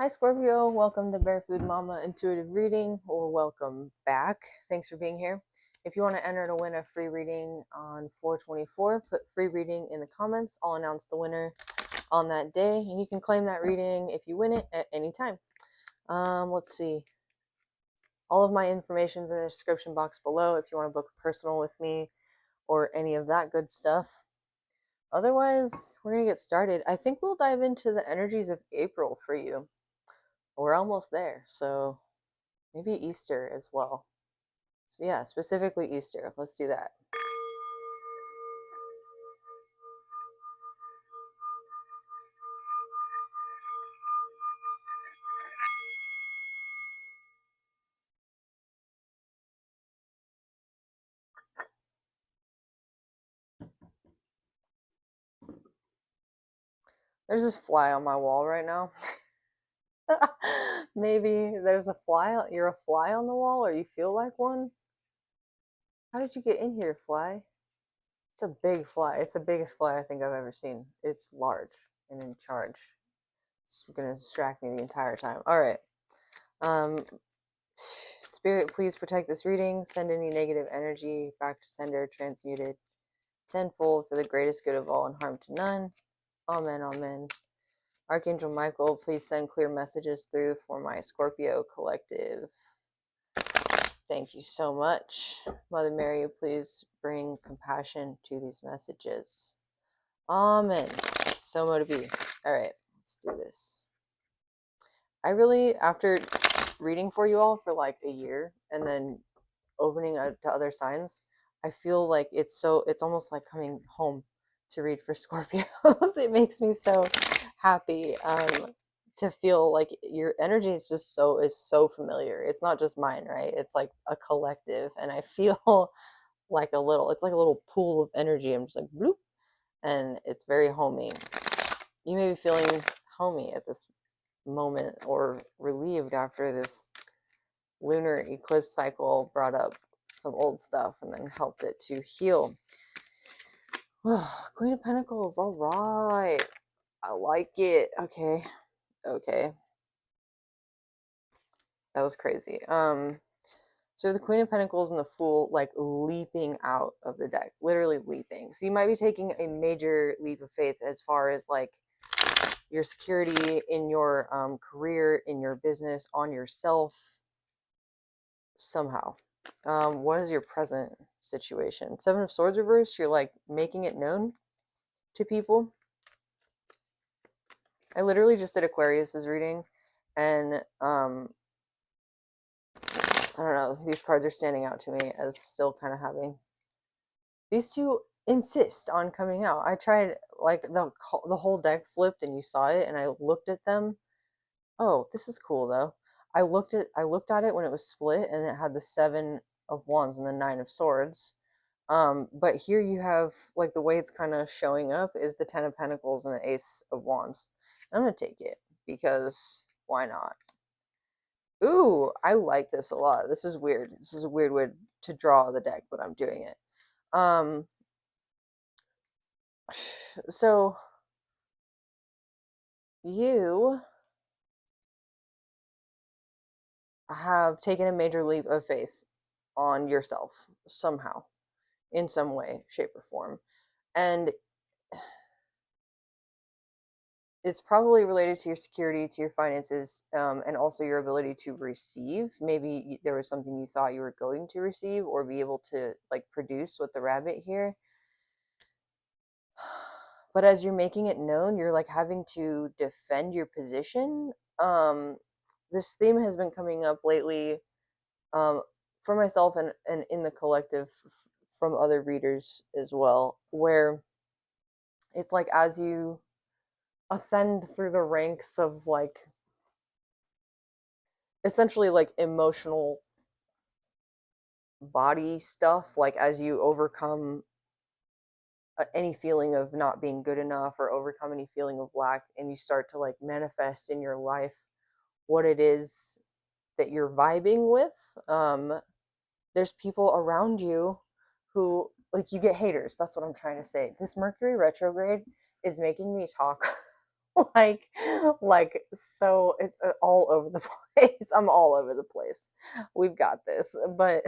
Hi, Scorpio. Welcome to Bear Food Mama Intuitive Reading, or welcome back. Thanks for being here. If you want to enter to win a free reading on 4/24, put free reading in the comments. I'll announce the winner on that day, and you can claim that reading if you win it at any time. Let's see. All of my information is in the description box below if you want to book a personal with me or any of that good stuff. Otherwise, we're going to get started. I think we'll dive into the energies of April for you. We're almost there, so maybe Easter as well. So yeah, specifically Easter. Let's do that. There's this fly on my wall right now. Maybe there's a fly. You're a fly on the wall, or you feel like one. How did you get in here, fly? It's a big fly. It's the biggest fly I think I've ever seen. It's large and in charge. It's gonna distract me the entire time. All right. Spirit, please protect this reading. Send any negative energy back to sender, transmuted tenfold for the greatest good of all and harm to none. Amen, amen. Archangel Michael, please send clear messages through for my Scorpio collective. Thank you so much. Mother Mary, please bring compassion to these messages. Amen. So mo to be. All right, let's do this. I really, after reading for you all for like a year and then opening up to other signs, I feel like it's almost like coming home to read for Scorpios. It makes me so happy to feel like your energy is just so familiar. It's not just mine, right? It's like a collective, and I feel like it's like a little pool of energy. I'm just like bloop, and it's very homey. You may be feeling homey at this moment or relieved after this lunar eclipse cycle brought up some old stuff and then helped it to heal. Queen of Pentacles, all right. I like it. Okay. That was crazy. So the Queen of Pentacles and the Fool like leaping out of the deck, literally leaping. So you might be taking a major leap of faith as far as like your security in your career, in your business, on yourself somehow. What is your present situation? Seven of Swords reversed, you're like making it known to people. I literally just did Aquarius's reading, and I don't know, these cards are standing out to me as still kind of having these two insist on coming out. I tried, like, the whole deck flipped and you saw it, and I looked at them. Oh, this is cool though. I looked at it when it was split, and it had the Seven of Wands and the Nine of Swords. But here you have, like, the way it's kind of showing up is the Ten of Pentacles and the Ace of Wands. I'm gonna take it because why not? Ooh, I like this a lot. This is weird. This is a weird way to draw the deck, but I'm doing it. So you have taken a major leap of faith on yourself somehow, in some way, shape, or form. And it's probably related to your security, to your finances, and also your ability to receive. Maybe there was something you thought you were going to receive or be able to like produce with the rabbit here. But as you're making it known, you're like having to defend your position. This theme has been coming up lately for myself and in the collective from other readers as well, where it's like as you ascend through the ranks of like essentially like emotional body stuff, like as you overcome any feeling of not being good enough or overcome any feeling of lack, and you start to like manifest in your life what it is that you're vibing with, there's people around you who like you get haters. That's what I'm trying to say. This Mercury retrograde is making me talk like so it's all over the place. I'm all over the place. We've got this. But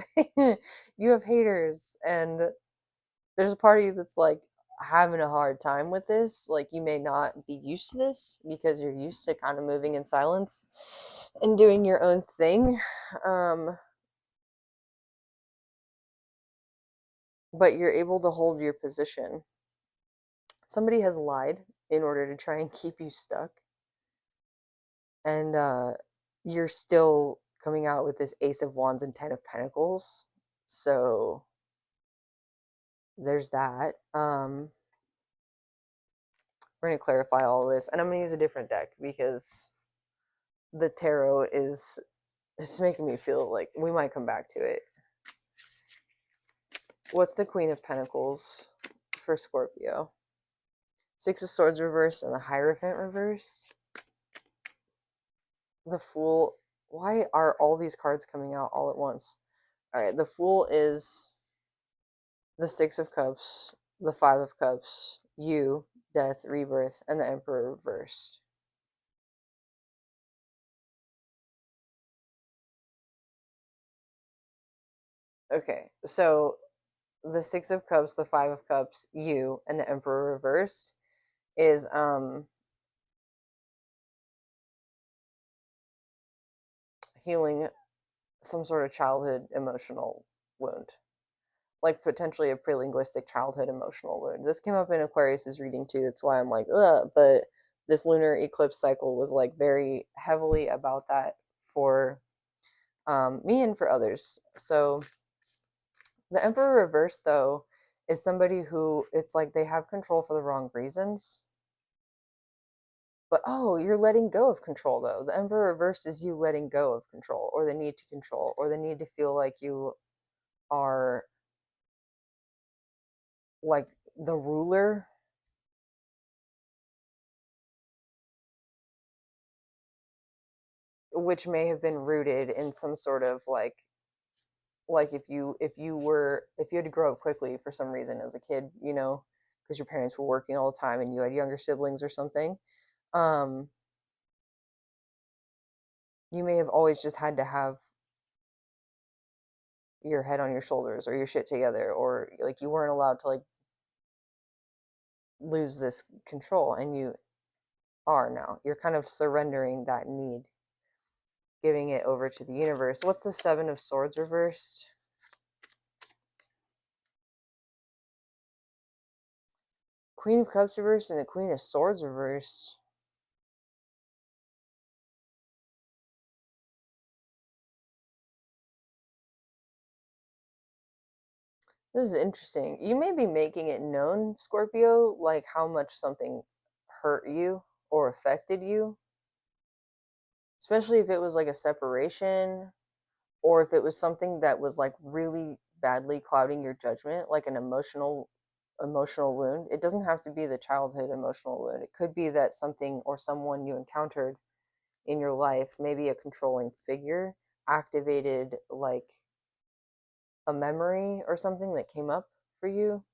you have haters, and there's a party that's like having a hard time with this. Like you may not be used to this because you're used to kind of moving in silence and doing your own thing. But you're able to hold your position. Somebody has lied in order to try and keep you stuck, and you're still coming out with this Ace of Wands and Ten of Pentacles. So there's that. We're going to clarify all of this, and I'm going to use a different deck because the tarot is it's making me feel like we might come back to it. What's the Queen of Pentacles for Scorpio? Six of Swords reversed and the Hierophant reversed. The Fool. Why are all these cards coming out all at once? All right, the Fool is the Six of Cups, the Five of Cups, you, Death, Rebirth, and the Emperor reversed. Okay, so the Six of Cups, the Five of Cups, you, and the Emperor reversed is healing some sort of childhood emotional wound, like potentially a pre-linguistic childhood emotional wound. This came up in Aquarius's reading too. That's why I'm like, ugh. But this lunar eclipse cycle was like very heavily about that for me and for others. So the Emperor reversed, though, is somebody who it's like they have control for the wrong reasons. But oh, you're letting go of control, though. The Emperor reversed is you letting go of control, or the need to control, or the need to feel like you are like the ruler. Which may have been rooted in some sort of like if you had to grow up quickly for some reason as a kid, you know, because your parents were working all the time and you had younger siblings or something. um you may have always just had to have your head on your shoulders or your shit together, or like you weren't allowed to like lose this control, and you are now. You're kind of surrendering that need, giving it over to the universe. What's the Seven of Swords reversed? Queen of Cups reversed and the Queen of Swords reversed. This is interesting. You may be making it known, Scorpio, like how much something hurt you or affected you, especially if it was like a separation, or if it was something that was like really badly clouding your judgment, like an emotional wound. It doesn't have to be the childhood emotional wound. It could be that something or someone you encountered in your life, maybe a controlling figure, activated like a memory or something that came up for you,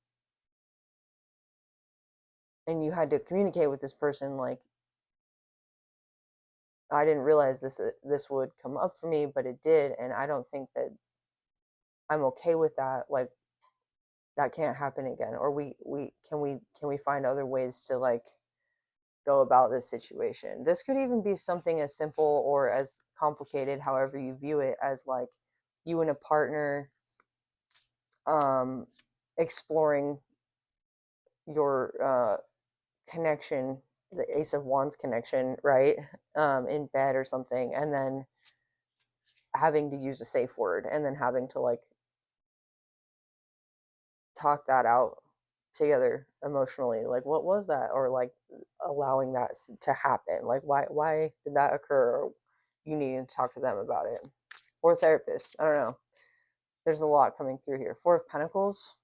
and you had to communicate with this person like, I didn't realize this would come up for me, but it did, and I don't think that I'm okay with that. Like that can't happen again, or we find other ways to like go about this situation. This could even be something as simple or as complicated, however you view it, as like you and a partner exploring your connection, the Ace of Wands connection, right? In bed or something, and then having to use a safe word, and then having to like talk that out together emotionally, like what was that, or like allowing that to happen, like why did that occur, or you needing to talk to them about it, or therapist. I don't know, there's a lot coming through here. Four of Pentacles.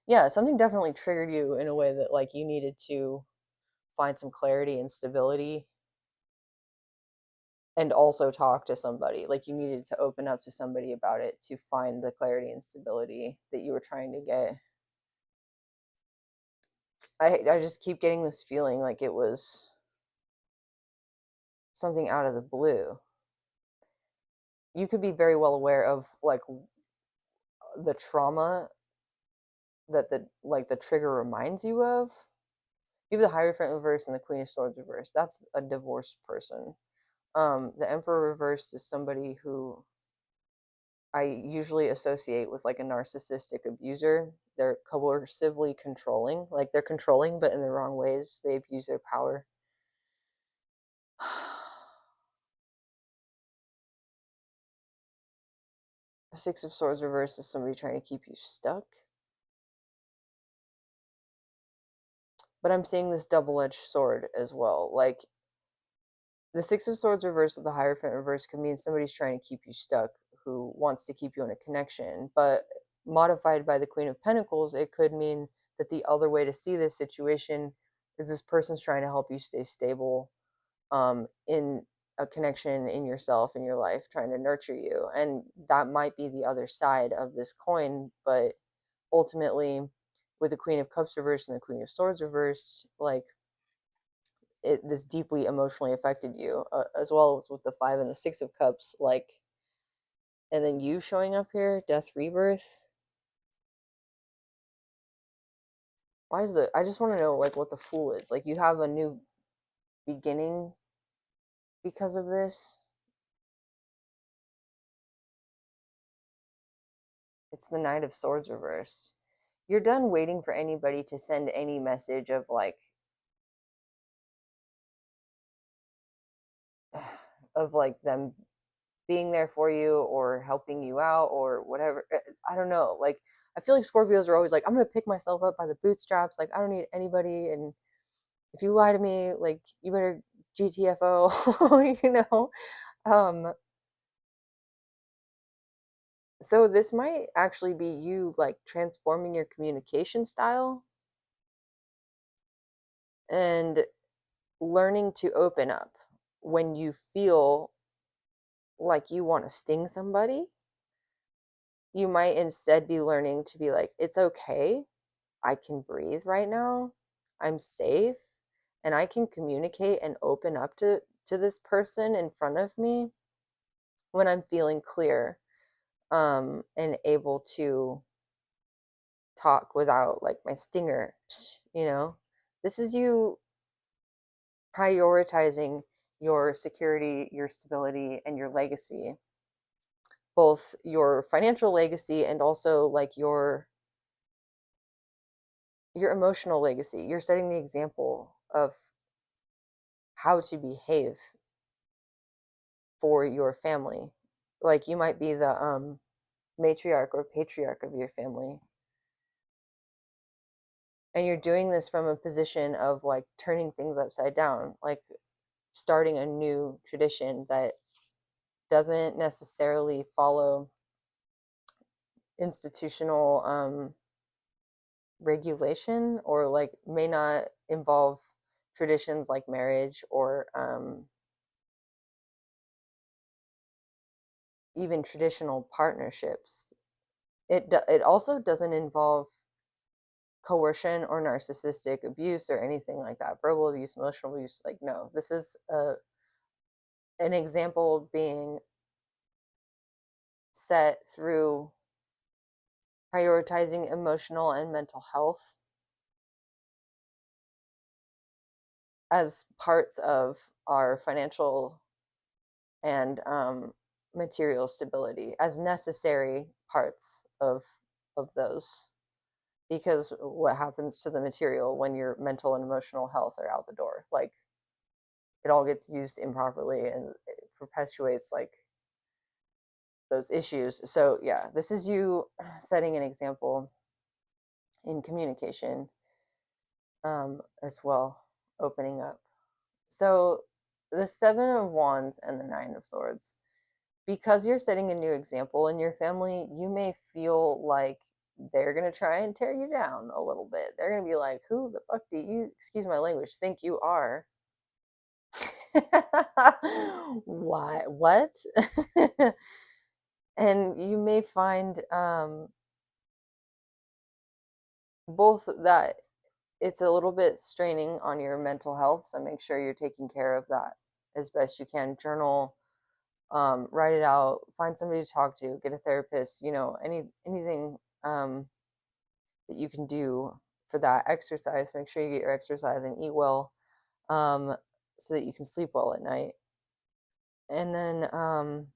Yeah, something definitely triggered you in a way that like you needed to find some clarity and stability, and also talk to somebody. Like you needed to open up to somebody about it to find the clarity and stability that you were trying to get. I just keep getting this feeling like it was something out of the blue. You could be very well aware of like the trauma that the trigger reminds you of. You have the Hierophant reverse and the Queen of Swords reverse. That's a divorced person. The Emperor reverse is somebody who I usually associate with like a narcissistic abuser. They're coercively controlling, like they're controlling, but in the wrong ways. They abuse their power. The Six of Swords reverse is somebody trying to keep you stuck. But I'm seeing this double-edged sword as well. Like the Six of Swords reverse with the Hierophant reverse could mean somebody's trying to keep you stuck, who wants to keep you in a connection. But modified by the Queen of Pentacles, it could mean that the other way to see this situation is this person's trying to help you stay stable in a connection in yourself, in your life, trying to nurture you. And that might be the other side of this coin. But ultimately, with the Queen of Cups reverse and the Queen of Swords reverse, like this deeply emotionally affected you, as well as with the Five and the Six of Cups, like, and then you showing up here, death, rebirth. Why is I just want to know like what the Fool is. Like you have a new beginning because of this. It's the Knight of Swords reverse. You're done waiting for anybody to send any message of like them being there for you or helping you out or whatever. I don't know. Like I feel like Scorpios are always like, I'm gonna pick myself up by the bootstraps. Like I don't need anybody, and if you lie to me, like you better GTFO, you know. So this might actually be you like transforming your communication style and learning to open up when you feel like you want to sting somebody. You might instead be learning to be like, it's okay. I can breathe right now. I'm safe and I can communicate and open up to this person in front of me when I'm feeling clear and able to talk without like my stinger, you know. This is you prioritizing your security, your stability, and your legacy, both your financial legacy and also like your emotional legacy. You're setting the example of how to behave for your family. Like you might be the matriarch or patriarch of your family. And you're doing this from a position of like turning things upside down, like starting a new tradition that doesn't necessarily follow institutional regulation, or like may not involve traditions like marriage or even traditional partnerships. It also doesn't involve coercion or narcissistic abuse or anything like that. Verbal abuse, emotional abuse, like no. This is an example being set through prioritizing emotional and mental health as parts of our financial and material stability, as necessary parts of those. Because what happens to the material when your mental and emotional health are out the door? Like it all gets used improperly and it perpetuates like those issues. So yeah, this is you setting an example in communication as well, opening up. So the Seven of Wands and the Nine of Swords, because you're setting a new example in your family, you may feel like they're going to try and tear you down a little bit. They're going to be like, who the fuck do you, excuse my language, think you are? Why? What? And you may find both that it's a little bit straining on your mental health, so make sure you're taking care of that as best you can. Journal, write it out, find somebody to talk to, get a therapist, anything that you can do for that. Exercise, make sure you get your exercise and eat well, um, so that you can sleep well at night. And then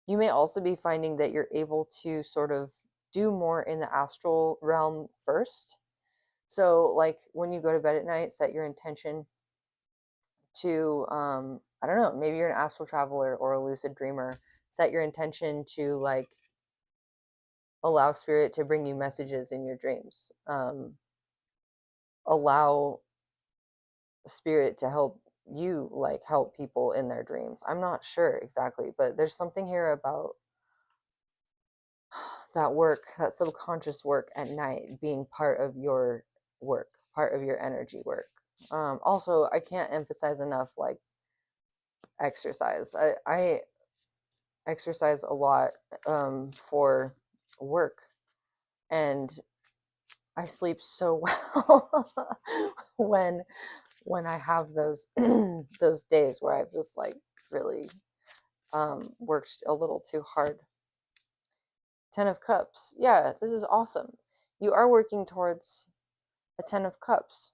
you may also be finding that you're able to sort of do more in the astral realm first. So, like when you go to bed at night, set your intention to, I don't know, maybe you're an astral traveler or a lucid dreamer. Set your intention to like allow spirit to bring you messages in your dreams. Allow spirit to help you like help people in their dreams. I'm not sure exactly, but there's something here about that work, that subconscious work at night being part of your work, part of your energy work. Also, I can't emphasize enough like exercise. I exercise a lot for work, and I sleep so well when I have those those days where I've just like really worked a little too hard. 10 of Cups. Yeah, this is awesome. You are working towards a 10 of Cups,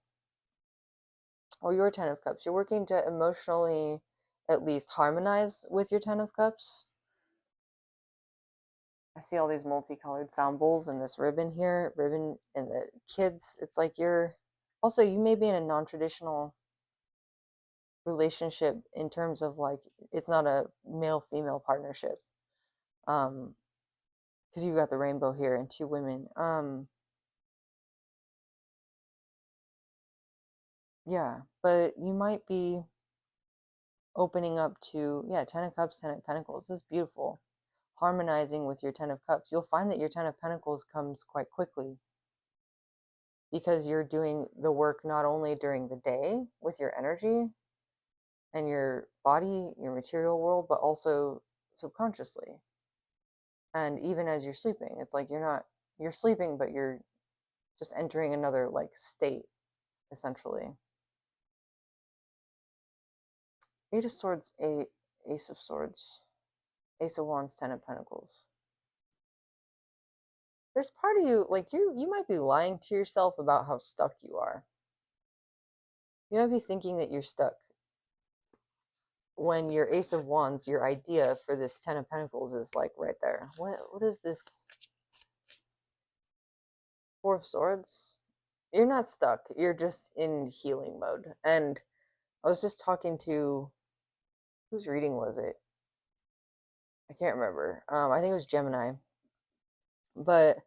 or your 10 of Cups. You're working to emotionally at least harmonize with your 10 of Cups. I see all these multicolored sound bowls and this ribbon here, ribbon and the kids. It's like you're also, you may be in a non-traditional relationship in terms of like, it's not a male female partnership. Because you've got the rainbow here and two women. Yeah, but you might be opening up to, yeah, 10 of Cups, 10 of Pentacles. This is beautiful. Harmonizing with your 10 of Cups. You'll find that your 10 of Pentacles comes quite quickly because you're doing the work not only during the day with your energy and your body, your material world, but also subconsciously. And even as you're sleeping, it's like you're sleeping, but you're just entering another like state, essentially. Eight of Swords, Ace of Swords, Ace of Wands, 10 of Pentacles. There's part of you, like you might be lying to yourself about how stuck you are. You might be thinking that you're stuck when your Ace of Wands, your idea for this 10 of Pentacles is like right there. What is this? Four of Swords? You're not stuck. You're just in healing mode. And I was just talking to, whose reading was it? I can't remember. I think it was Gemini. But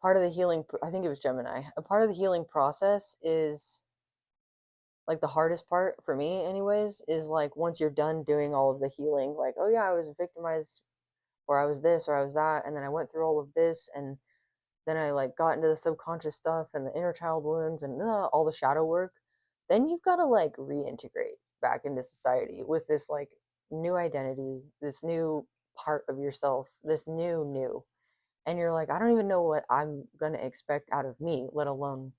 part of the healing, I think it was Gemini. A part of the healing process is like the hardest part for me anyways is like once you're done doing all of the healing, like, oh yeah, I was victimized, or I was this, or I was that, and then I went through all of this, and then I like got into the subconscious stuff and the inner child wounds and all the shadow work. Then you've got to like reintegrate back into society with this like new identity, this new part of yourself, this new. And you're like, I don't even know what I'm going to expect out of me, let alone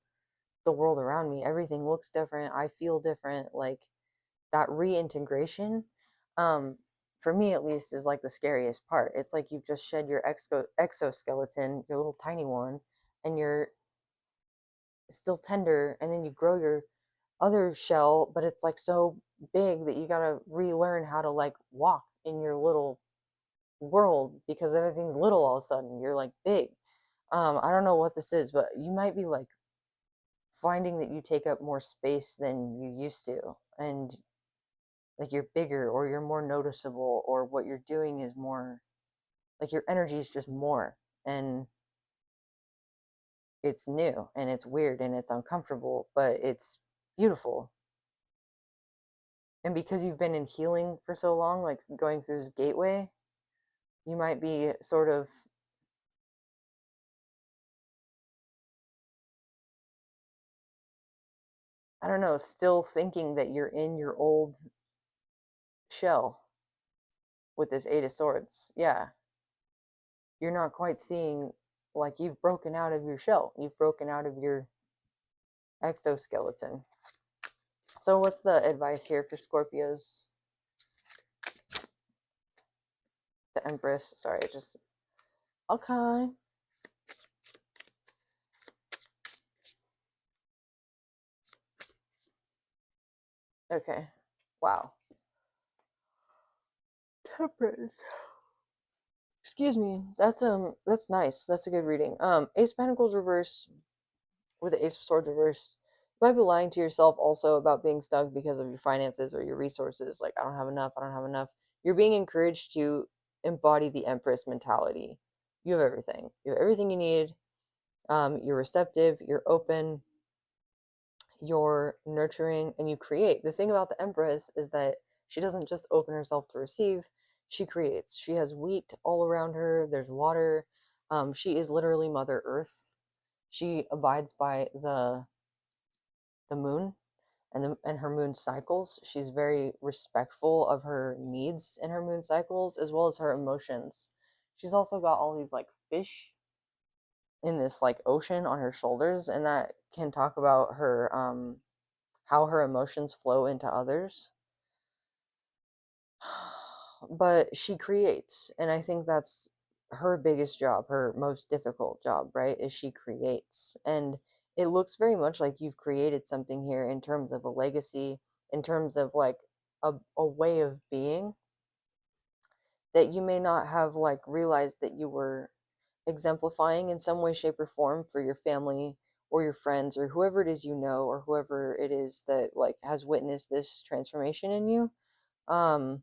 the world around me. Everything looks different. I feel different. Like that reintegration, for me at least, is like the scariest part. It's like you've just shed your exoskeleton, your little tiny one, and you're still tender, and then you grow your other shell, but it's like so big that you gotta relearn how to like walk in your little world because everything's little all of a sudden. You're like big. I don't know what this is, but you might be like finding that you take up more space than you used to, and like you're bigger or you're more noticeable, or what you're doing is more like your energy is just more, and it's new and it's weird and it's uncomfortable, but it's beautiful. And because you've been in healing for so long, like going through this gateway, you might be sort of, I don't know, still thinking that you're in your old shell with this Eight of Swords. Yeah. You're not quite seeing, like, you've broken out of your shell. You've broken out of your exoskeleton. So what's the advice here for Scorpios? The Empress. Sorry, just okay. Okay. Wow. Temperance. Excuse me. That's nice. That's a good reading. Ace of Pentacles reverse with the Ace of Swords reverse. You might be lying to yourself also about being stuck because of your finances or your resources. Like, I don't have enough. I don't have enough. You're being encouraged to embody the Empress mentality. You have everything. You have everything you need. You're receptive. You're open. You're nurturing, and you create. The thing about the Empress is that she doesn't just open herself to receive, she creates. She has wheat all around her, there's water. She is literally Mother Earth. She abides by the moon and her moon cycles. She's very respectful of her needs in her moon cycles as well as her emotions. She's also got all these like fish in this like ocean on her shoulders, and that can talk about her how her emotions flow into others. But she creates, and I think that's her biggest job, her most difficult job, right? Is she creates. And it looks very much like you've created something here in terms of a legacy, in terms of like a way of being that you may not have like realized that you were exemplifying in some way, shape, or form for your family or your friends or whoever it is you know, or whoever it is that like has witnessed this transformation in you. um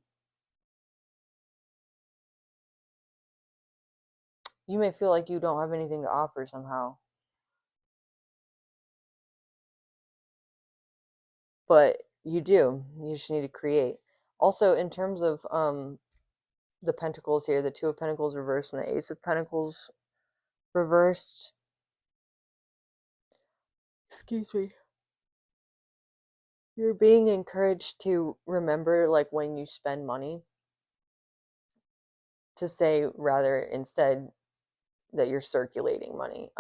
you may feel like you don't have anything to offer somehow, but you do. You just need to create. Also, in terms of the pentacles here, the Two of Pentacles reversed and the Ace of Pentacles reversed. Excuse me. You're being encouraged to remember, like, when you spend money, to say rather instead that you're circulating money.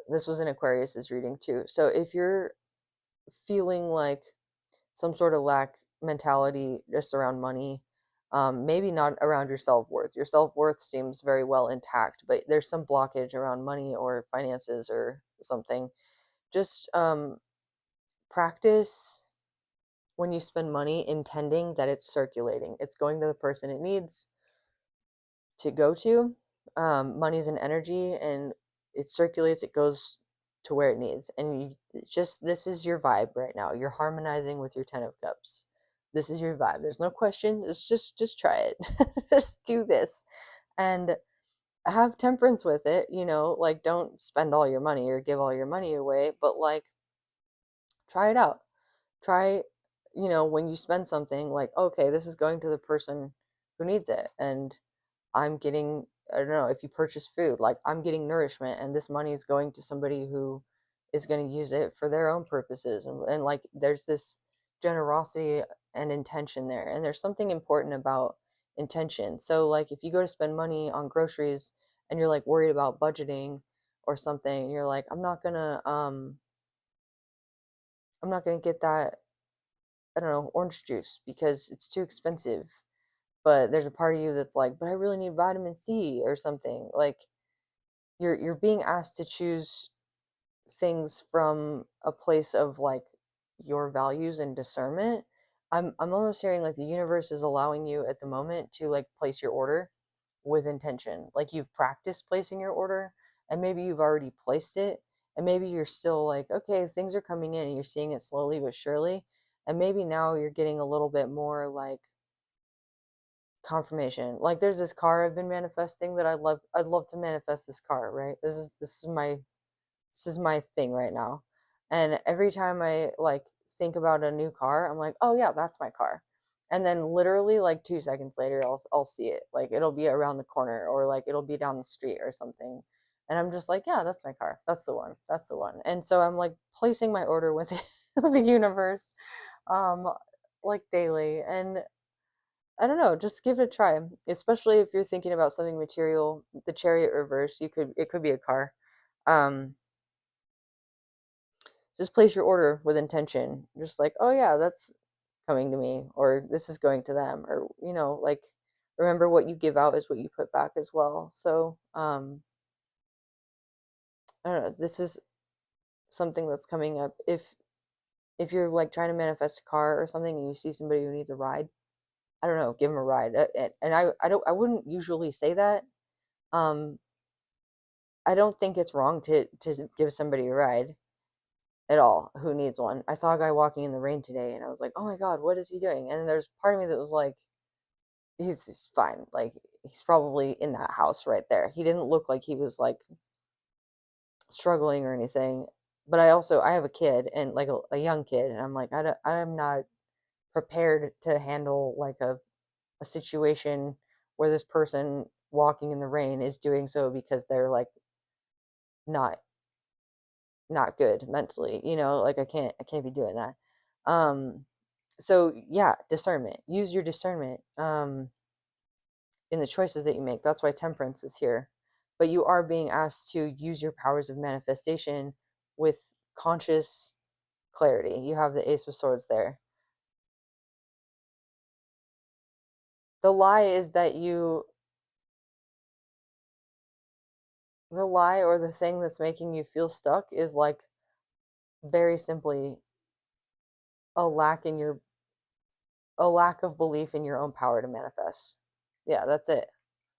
This was an Aquarius's reading too. So if you're feeling like some sort of lack mentality just around money, maybe not around your self-worth. Your self-worth seems very well intact, but there's some blockage around money or finances or something. Just practice when you spend money intending that it's circulating. It's going to the person it needs to go to. Money's an energy, and it circulates, it goes to where it needs. And you just, this is your vibe right now. You're harmonizing with your 10 of Cups. This is your vibe. There's no question. It's just try it. Just do this and have temperance with it. You know, like, don't spend all your money or give all your money away, but like, try it out. Try, you know, when you spend something, like, okay, this is going to the person who needs it, and I'm getting, I don't know, if you purchase food, like, I'm getting nourishment, and this money is going to somebody who is going to use it for their own purposes. And like, there's this generosity and intention there. And there's something important about intention. So, like, if you go to spend money on groceries and you're like worried about budgeting or something, and you're like, I'm not gonna get that, I don't know, orange juice because it's too expensive. But there's a part of you that's like, but I really need vitamin C or something. Like, you're being asked to choose things from a place of like your values and discernment. I'm almost hearing like the universe is allowing you at the moment to like place your order with intention. Like, you've practiced placing your order, and maybe you've already placed it, and maybe you're still like, okay, things are coming in and you're seeing it slowly but surely. And maybe now you're getting a little bit more like confirmation. Like, there's this car I've been manifesting that I'd love to manifest this car, right? This is my thing right now. And every time I like think about a new car, I'm like, oh yeah, that's my car. And then literally like 2 seconds later, I'll see it. Like, it'll be around the corner, or like it'll be down the street or something. And I'm just like, yeah, that's my car. That's the one. That's the one. And so I'm like placing my order with the universe, um, like daily. And I don't know, just give it a try. Especially if you're thinking about something material, the Chariot reverse, it could be a car. Um, just place your order with intention. Just like, oh yeah, that's coming to me, or this is going to them, or like, remember, what you give out is what you put back as well. So I don't know, this is something that's coming up. If you're like trying to manifest a car or something and you see somebody who needs a ride, I don't know, give them a ride. And I wouldn't usually say that. um I don't think it's wrong to give somebody a ride at all who needs one. I saw a guy walking in the rain today and I was like, oh my God, what is he doing? And then there's part of me that was like, he's fine. Like, he's probably in that house right there. He didn't look like he was like struggling or anything. But I have a kid, and like a young kid, and I'm like, I'm not prepared to handle like a situation where this person walking in the rain is doing so because they're like not not good mentally, like I can't be doing that. So yeah, discernment. Use your discernment in the choices that you make. That's why temperance is here. But you are being asked to use your powers of manifestation with conscious clarity. You have the Ace of Swords there. The lie is that the lie or the thing that's making you feel stuck is like very simply a lack in your a lack of belief in your own power to manifest. Yeah, that's it.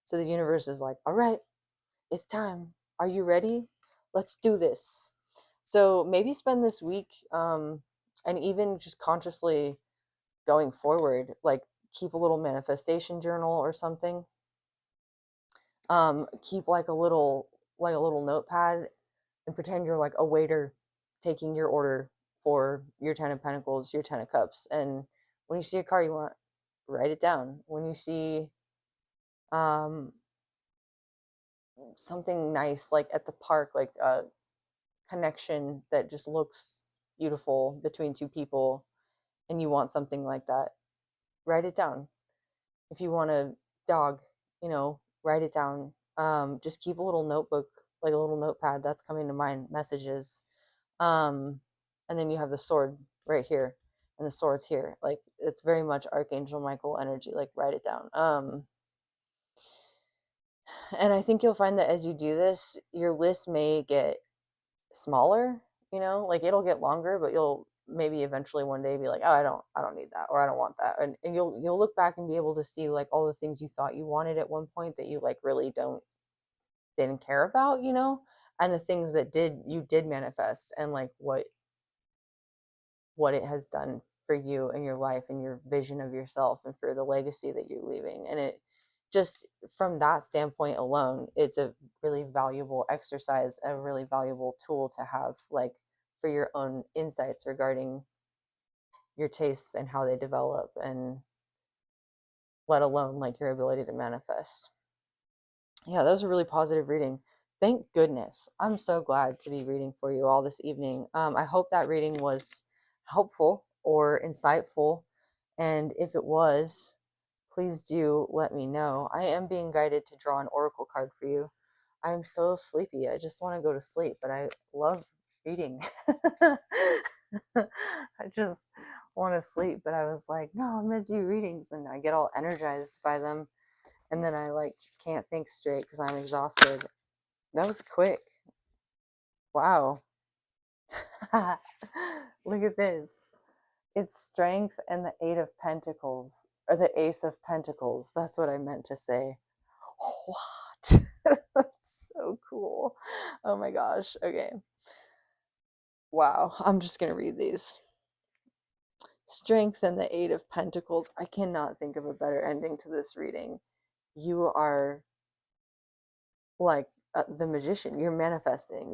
So the universe is like, all right, it's time. Are you ready? Let's do this. So maybe spend this week, and even just consciously going forward, like, keep a little manifestation journal or something. Keep like a little notepad, and pretend you're like a waiter taking your order for your 10 of Pentacles, your 10 of Cups. And when you see a car you want, write it down. When you see um something nice, like at the park, like a connection that just looks beautiful between two people, and you want something like that, write it down. If you want a dog, write it down. Just keep a little notebook, like a little notepad that's coming to mind, messages. um and then you have the sword right here, and the sword's here. Like, it's very much Archangel Michael energy. Like, write it down. And I think you'll find that as you do this, your list may get smaller. Like, it'll get longer, but you'll maybe eventually one day be like, oh, I don't need that, or I don't want that. And you'll look back and be able to see like all the things you thought you wanted at one point that you like really didn't care about, and the things that did manifest, and like what it has done for you and your life and your vision of yourself and for the legacy that you're leaving. And it just, from that standpoint alone, it's a really valuable exercise, a really valuable tool to have, like, for your own insights regarding your tastes and how they develop, and let alone like your ability to manifest. Yeah, that was a really positive reading. Thank goodness. I'm so glad to be reading for you all this evening. I hope that reading was helpful or insightful. And if it was, please do let me know. I am being guided to draw an oracle card for you. I'm so sleepy. I just want to go to sleep, but I love reading. I just want to sleep, but I was like, no, I'm going to do readings, and I get all energized by them. And then I like can't think straight because I'm exhausted. That was quick. Wow. Look at this. It's strength and the 8 of Pentacles, or the Ace of Pentacles. That's what I meant to say. What? That's so cool. Oh my gosh. Okay. Wow. I'm just going to read these. Strength and the 8 of Pentacles. I cannot think of a better ending to this reading. You are like the magician. You're manifesting.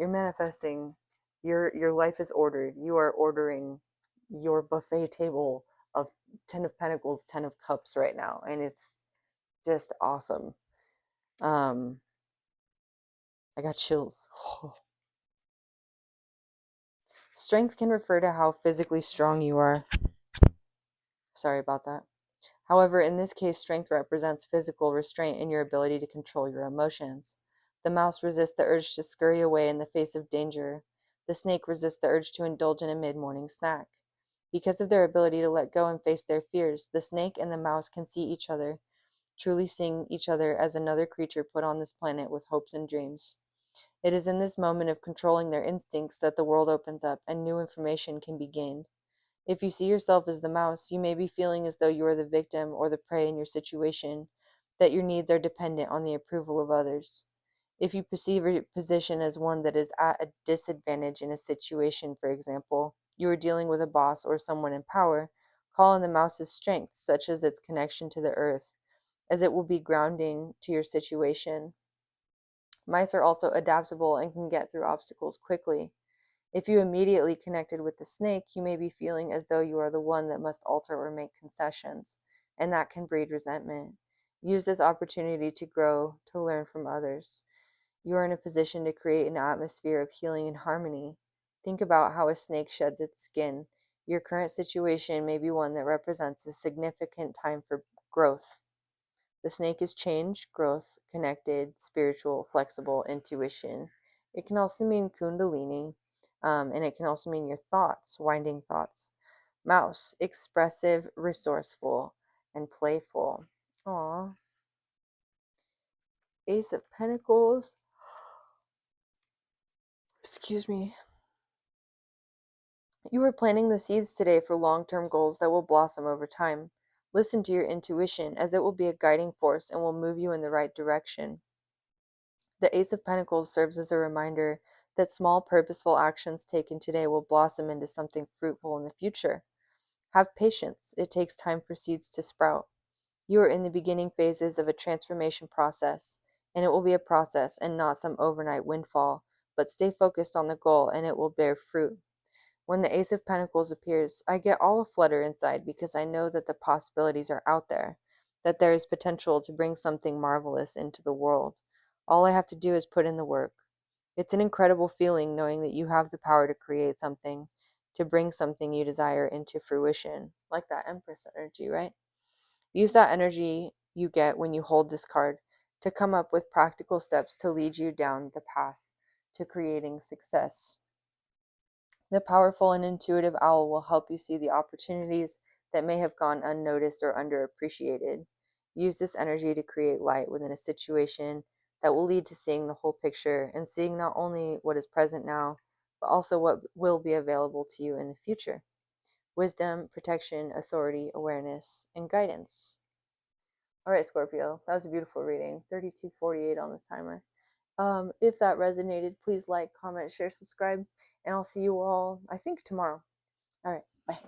Your life is ordered. You are ordering your buffet table of 10 of Pentacles, 10 of Cups right now, and it's just awesome. I got chills. Strength can refer to how physically strong you are. Sorry about that. However, in this case, strength represents physical restraint in your ability to control your emotions. The mouse resists the urge to scurry away in the face of danger. the snake resists the urge to indulge in a mid-morning snack. Because of their ability to let go and face their fears, the snake and the mouse can see each other, truly seeing each other as another creature put on this planet with hopes and dreams. It is in this moment of controlling their instincts that the world opens up and new information can be gained. If you see yourself as the mouse, you may be feeling as though you are the victim or the prey in your situation, that your needs are dependent on the approval of others. If you perceive your position as one that is at a disadvantage in a situation, for example, you are dealing with a boss or someone in power, call on the mouse's strength, such as its connection to the earth, as it will be grounding to your situation. Mice are also adaptable and can get through obstacles quickly. If you immediately connected with the snake, you may be feeling as though you are the one that must alter or make concessions, and that can breed resentment. Use this opportunity to grow, to learn from others. You are in a position to create an atmosphere of healing and harmony. Think about how a snake sheds its skin. Your current situation may be one that represents a significant time for growth. The snake is change, growth, connected, spiritual, flexible, intuition. It can also mean kundalini, and it can also mean your thoughts, winding thoughts. Mouse, expressive, resourceful, and playful. Aw. Ace of Pentacles. Excuse me. You are planting the seeds today for long-term goals that will blossom over time. Listen to your intuition, as it will be a guiding force and will move you in the right direction. The Ace of Pentacles serves as a reminder that small, purposeful actions taken today will blossom into something fruitful in the future. Have patience. It takes time for seeds to sprout. You are in the beginning phases of a transformation process, and it will be a process and not some overnight windfall, but stay focused on the goal and it will bear fruit. When the Ace of Pentacles appears, I get all aflutter inside because I know that the possibilities are out there, that there is potential to bring something marvelous into the world. All I have to do is put in the work. It's an incredible feeling knowing that you have the power to create something, to bring something you desire into fruition, like that Empress energy, right? Use that energy you get when you hold this card to come up with practical steps to lead you down the path to creating success. The powerful and intuitive owl will help you see the opportunities that may have gone unnoticed or underappreciated. Use this energy to create light within a situation that will lead to seeing the whole picture and seeing not only what is present now, but also what will be available to you in the future. Wisdom, protection, authority, awareness, and guidance. All right, Scorpio, that was a beautiful reading. 32:48 on the timer. If that resonated, please like, comment, share, subscribe, and I'll see you all, I think, tomorrow. All right, bye.